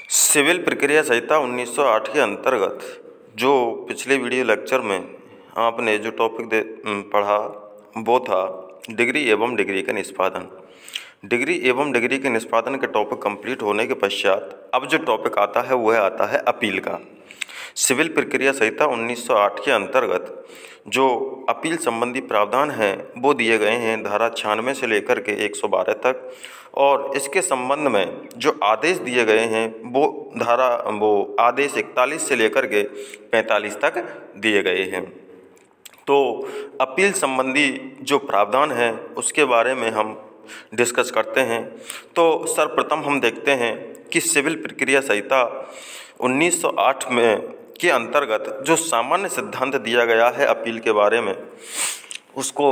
Civil प्रक्रिया संहिता 1908 के अंतर्गत जो पिछले वीडियो लेक्चर में आपने जो टॉपिक पढ़ा वो था डिग्री एवं डिग्री के निष्पादन। डिग्री एवं डिग्री के निष्पादन के टॉपिक कंप्लीट होने के पश्चात अब जो टॉपिक आता है वह आता है अपील का। सिविल प्रक्रिया संहिता 1908 के अंतर्गत जो अपील संबंधी प्रावधान हैं वो दिए गए हैं धारा 96 से लेकर के 112 तक, और इसके संबंध में जो आदेश दिए गए हैं वो आदेश 41 से लेकर के 45 तक दिए गए हैं। तो अपील संबंधी जो प्रावधान है उसके बारे में हम डिस्कस करते हैं। तो सर्वप्रथम हम देखते हैं कि सिविल प्रक्रिया संहिता 1908 में के अंतर्गत जो सामान्य सिद्धांत दिया गया है अपील के बारे में उसको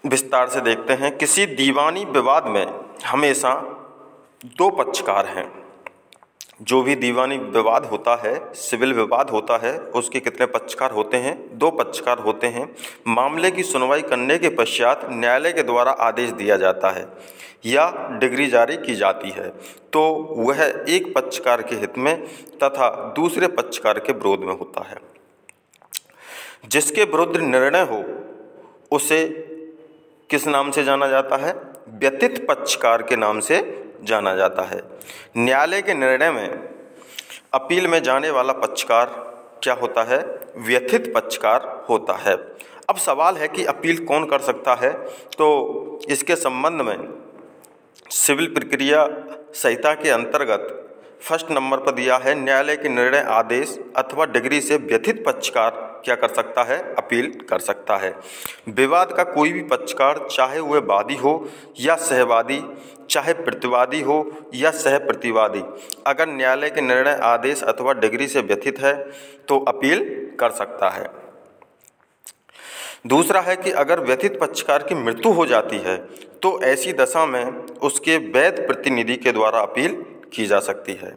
विस्तार से देखते हैं। किसी दीवानी विवाद में हमेशा दो पक्षकार हैं। जो भी दीवानी विवाद होता है, सिविल विवाद होता है, उसके कितने पक्षकार होते हैं? दो पक्षकार होते हैं। मामले की सुनवाई करने के पश्चात न्यायालय के द्वारा आदेश दिया जाता है या डिग्री जारी की जाती है तो वह एक पक्षकार के हित में तथा दूसरे पक्षकार के विरोध में होता है। जिसके विरुद्ध निर्णय हो उसे किस नाम से जाना जाता है? व्यथित पक्षकार के नाम से जाना जाता है। न्यायालय के निर्णय में अपील में जाने वाला पक्षकार क्या होता है? व्यथित पक्षकार होता है। अब सवाल है कि अपील कौन कर सकता है? तो इसके संबंध में सिविल प्रक्रिया संहिता के अंतर्गत फर्स्ट नंबर पर दिया है, न्यायालय के निर्णय, आदेश अथवा डिग्री से व्यथित पक्षकार क्या कर सकता है? अपील कर सकता है। विवाद का कोई भी पक्षकार, चाहे वह वादी हो या सहवादी, चाहे प्रतिवादी हो या सह प्रतिवादी, अगर न्यायालय के निर्णय, आदेश अथवा डिग्री से व्यथित है तो अपील कर सकता है। दूसरा है कि अगर व्यथित पक्षकार की मृत्यु हो जाती है तो ऐसी दशा में उसके वैध प्रतिनिधि के द्वारा अपील की जा सकती है।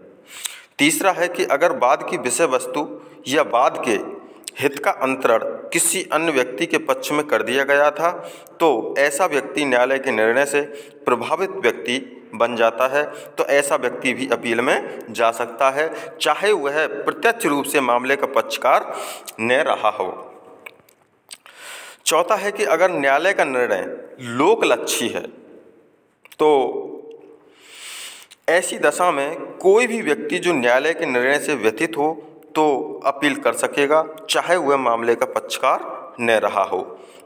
तीसरा है कि अगर वाद की विषय वस्तु या वाद के हित का अंतरण किसी अन्य व्यक्ति के पक्ष में कर दिया गया था तो ऐसा व्यक्ति न्यायालय के निर्णय से प्रभावित व्यक्ति बन जाता है तो ऐसा व्यक्ति भी अपील में जा सकता है, चाहे वह प्रत्यक्ष रूप से मामले का पक्षकार न रहा हो। चौथा है कि अगर न्यायालय का निर्णय लोकलक्षी है तो ऐसी दशा में कोई भी व्यक्ति जो न्यायालय के निर्णय से व्यथित हो तो अपील कर सकेगा, चाहे वह मामले का पक्षकार न रहा हो।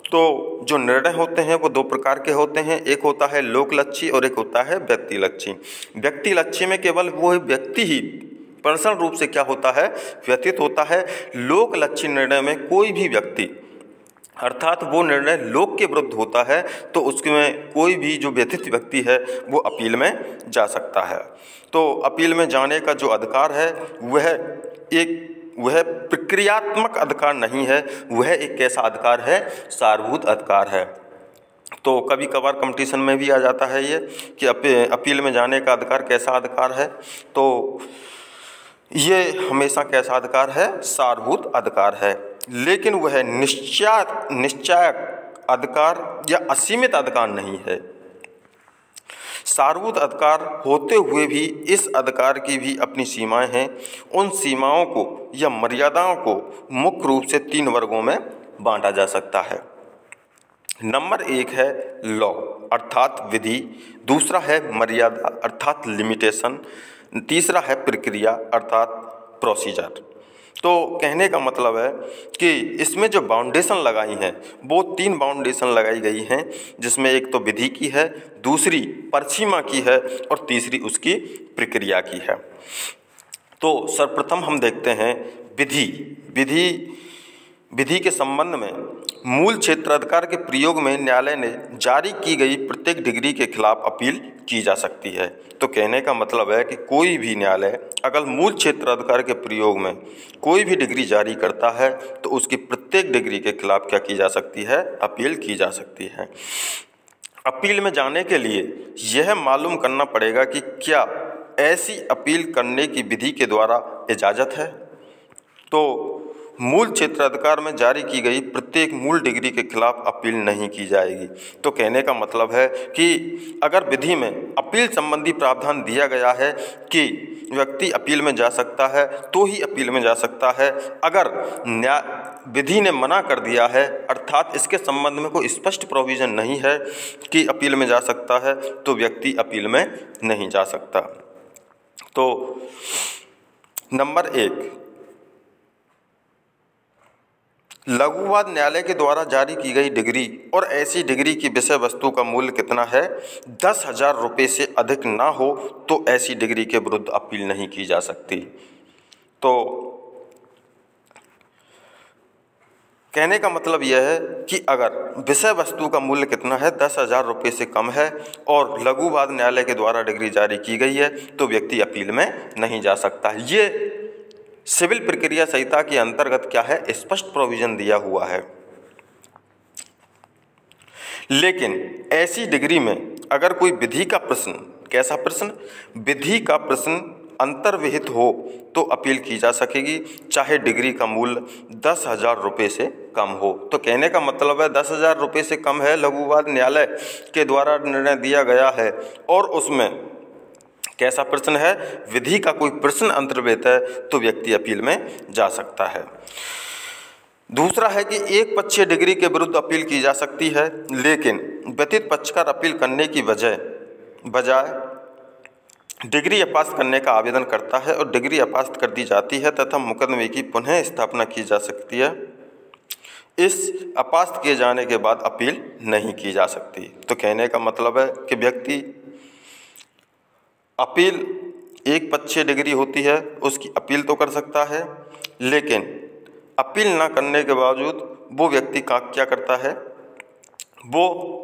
तो जो निर्णय होते हैं वो दो प्रकार के होते हैं, एक होता है लोकलक्षी और एक होता है व्यक्तिलक्षी। व्यक्तिलक्षी में केवल वो व्यक्ति ही पर्सनल रूप से क्या होता है? व्यथित होता है। लोकलक्षी निर्णय में कोई भी व्यक्ति, अर्थात वो निर्णय लोक के विरुद्ध होता है तो उसमें कोई भी जो व्यथित व्यक्ति है वो अपील में जा सकता है। तो अपील में जाने का जो अधिकार है वह प्रक्रियात्मक अधिकार नहीं है, वह एक कैसा अधिकार है? सारभूत अधिकार है। तो कभी कभार कंपटीशन में भी आ जाता है ये कि अपील में जाने का अधिकार कैसा अधिकार है, तो ये हमेशा कैसा अधिकार है? सारभूत अधिकार है। लेकिन वह निश्चायक अधिकार या असीमित अधिकार नहीं है। सारभूत अधिकार होते हुए भी इस अधिकार की भी अपनी सीमाएं हैं। उन सीमाओं को या मर्यादाओं को मुख्य रूप से 3 वर्गों में बांटा जा सकता है। नंबर 1 है लॉ अर्थात विधि, दूसरा है मर्यादा अर्थात लिमिटेशन, तीसरा है प्रक्रिया अर्थात प्रोसीजर। तो कहने का मतलब है कि इसमें जो बाउंडेशन लगाई हैं वो 3 बाउंडेशन लगाई गई हैं, जिसमें एक तो विधि की है, दूसरी परिसीमा की है और तीसरी उसकी प्रक्रिया की है। तो सर्वप्रथम हम देखते हैं विधि के संबंध में मूल क्षेत्राधिकार के प्रयोग में न्यायालय ने जारी की गई प्रत्येक डिग्री के खिलाफ अपील की जा सकती है। तो कहने का मतलब है कि कोई भी न्यायालय अगर मूल क्षेत्राधिकार के प्रयोग में कोई भी डिग्री जारी करता है तो उसकी प्रत्येक डिग्री के खिलाफ क्या की जा सकती है? अपील की जा सकती है। अपील में जाने के लिए यह मालूम करना पड़ेगा कि क्या ऐसी अपील करने की विधि के द्वारा इजाज़त है। तो मूल क्षेत्राधिकार में जारी की गई प्रत्येक मूल डिग्री के खिलाफ अपील नहीं की जाएगी। तो कहने का मतलब है कि अगर विधि में अपील संबंधी प्रावधान दिया गया है कि व्यक्ति अपील में जा सकता है तो ही अपील में जा सकता है। अगर विधि ने मना कर दिया है, अर्थात इसके संबंध में कोई स्पष्ट प्रोविज़न नहीं है कि अपील में जा सकता है, तो व्यक्ति अपील में नहीं जा सकता। तो नंबर 1, लघुवाद न्यायालय के द्वारा जारी की गई डिग्री और ऐसी डिग्री की विषय वस्तु का मूल्य कितना है, 10,000 रुपये से अधिक ना हो तो ऐसी डिग्री के विरुद्ध अपील नहीं की जा सकती। तो कहने का मतलब यह है कि अगर विषय वस्तु का मूल्य कितना है, 10,000 रुपये से कम है और लघुवाद न्यायालय के द्वारा डिग्री जारी की गई है तो व्यक्ति अपील में नहीं जा सकता। ये सिविल प्रक्रिया संहिता के अंतर्गत क्या है, स्पष्ट प्रोविजन दिया हुआ है। लेकिन ऐसी डिग्री में अगर कोई विधि का प्रश्न, कैसा प्रश्न, विधि का प्रश्न अंतर्विहित हो तो अपील की जा सकेगी, चाहे डिग्री का मूल्य 10,000 रुपये से कम हो। तो कहने का मतलब है 10,000 रुपये से कम है, लघुवाद न्यायालय के द्वारा निर्णय दिया गया है और उसमें कैसा प्रश्न है, विधि का कोई प्रश्न अंतर्विहित है तो व्यक्ति अपील में जा सकता है। दूसरा है कि एक पक्षीय डिग्री के विरुद्ध अपील की जा सकती है, लेकिन व्यतीत पक्षकार अपील करने की बजाय डिग्री अपास्त करने का आवेदन करता है और डिग्री अपास्त कर दी जाती है तथा मुकदमे की पुनः स्थापना की जा सकती है। इस अपास्त किए जाने के बाद अपील नहीं की जा सकती। तो कहने का मतलब है कि व्यक्ति अपील, एक पक्षीय डिग्री होती है उसकी अपील तो कर सकता है, लेकिन अपील ना करने के बावजूद वो व्यक्ति क्या करता है, वो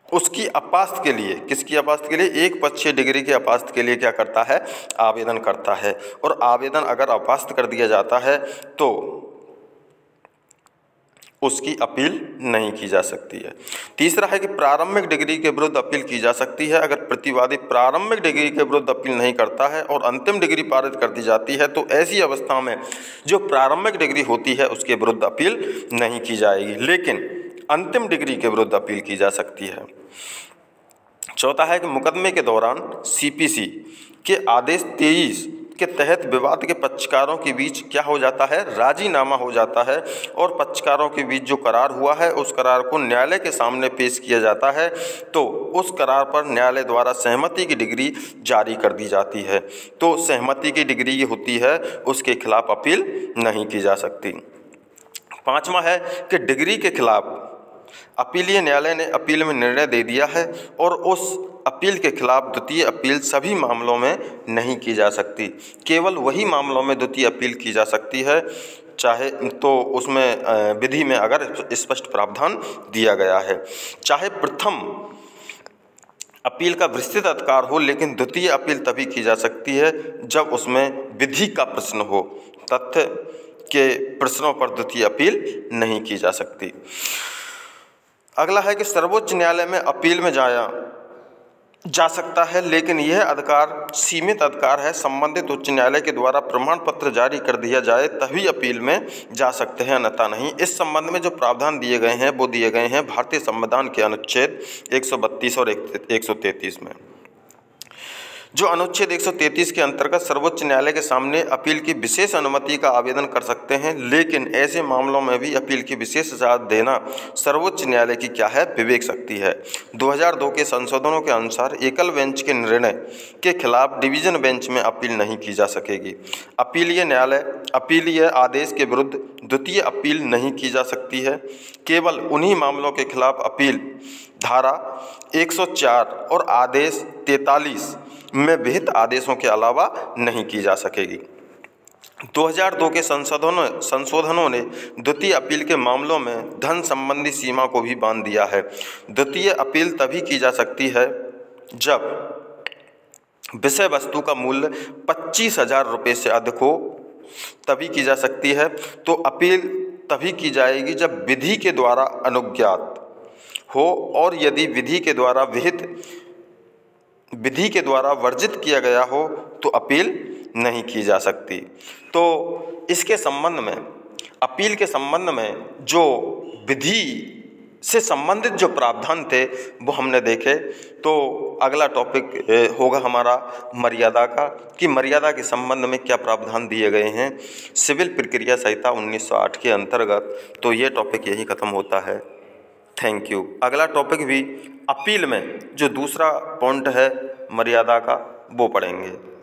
उसकी अपास्त के लिए, किसकी अपास्त के लिए, एक पक्षीय डिग्री के अपास्त के लिए क्या करता है, आवेदन करता है। और आवेदन अगर अपास्त कर दिया जाता है तो उसकी अपील नहीं की जा सकती है। तीसरा है कि प्रारंभिक डिग्री के विरुद्ध अपील की जा सकती है। अगर प्रतिवादी प्रारंभिक डिग्री के विरुद्ध अपील नहीं करता है और अंतिम डिग्री पारित कर दी जाती है तो ऐसी अवस्था में जो प्रारंभिक डिग्री होती है उसके विरुद्ध अपील नहीं की जाएगी, लेकिन अंतिम डिग्री के विरुद्ध अपील की जा सकती है। चौथा है कि मुकदमे के दौरान सीपीसी के आदेश 23 के तहत विवाद के पक्षकारों के बीच क्या हो जाता है, राजीनामा हो जाता है और पक्षकारों के बीच जो करार हुआ है उस करार को न्यायालय के सामने पेश किया जाता है, तो उस करार पर न्यायालय द्वारा सहमति की डिग्री जारी कर दी जाती है। तो सहमति की डिग्री होती है, उसके खिलाफ अपील नहीं की जा सकती। पांचवा है कि डिग्री के खिलाफ अपीलीय न्यायालय ने अपील में निर्णय दे दिया है और उस अपील के खिलाफ द्वितीय अपील सभी मामलों में नहीं की जा सकती, केवल वही मामलों में द्वितीय अपील की जा सकती है, चाहे तो उसमें विधि में अगर स्पष्ट प्रावधान दिया गया है। चाहे प्रथम अपील का विस्तृत अधिकार हो, लेकिन द्वितीय अपील तभी की जा सकती है जब उसमें विधि का प्रश्न हो, तथ्य के प्रश्नों पर द्वितीय अपील नहीं की जा सकती। अगला है कि सर्वोच्च न्यायालय में अपील में जा सकता है, लेकिन यह अधिकार सीमित अधिकार है। संबंधित उच्च न्यायालय के द्वारा प्रमाण पत्र जारी कर दिया जाए तभी अपील में जा सकते हैं, अन्यथा नहीं। इस संबंध में जो प्रावधान दिए गए हैं वो दिए गए हैं भारतीय संविधान के अनुच्छेद 132 और 133 में। जो अनुच्छेद 133 के अंतर्गत सर्वोच्च न्यायालय के सामने अपील की विशेष अनुमति का आवेदन कर सकते हैं, लेकिन ऐसे मामलों में भी अपील की विशेष इजाज़त देना सर्वोच्च न्यायालय की क्या है, विवेक शक्ति है। 2002 के संशोधनों के अनुसार एकल बेंच के निर्णय के खिलाफ डिवीजन बेंच में अपील नहीं की जा सकेगी। अपीलीय आदेश के विरुद्ध द्वितीय अपील नहीं की जा सकती है। केवल उन्हीं मामलों के खिलाफ अपील धारा 104 और आदेश 43 में विहित आदेशों के अलावा नहीं की जा सकेगी। 2002 के संशोधनों ने द्वितीय अपील के मामलों में धन संबंधी सीमा को भी बांध दिया है। द्वितीय अपील तभी की जा सकती है जब विषय वस्तु का मूल्य 25,000 रुपये से अधिक हो, तभी की जा सकती है। तो अपील तभी की जाएगी जब विधि के द्वारा अनुज्ञात हो और यदि विधि के द्वारा वर्जित किया गया हो तो अपील नहीं की जा सकती। तो इसके संबंध में, अपील के संबंध में जो विधि से संबंधित जो प्रावधान थे वो हमने देखे। तो अगला टॉपिक होगा हमारा मर्यादा का, कि मर्यादा के संबंध में क्या प्रावधान दिए गए हैं सिविल प्रक्रिया संहिता 1908 के अंतर्गत। तो ये टॉपिक यही खत्म होता है। Thank you. अगला टॉपिक भी अपील में जो दूसरा पॉइंट है मर्यादा का वो पढ़ेंगे।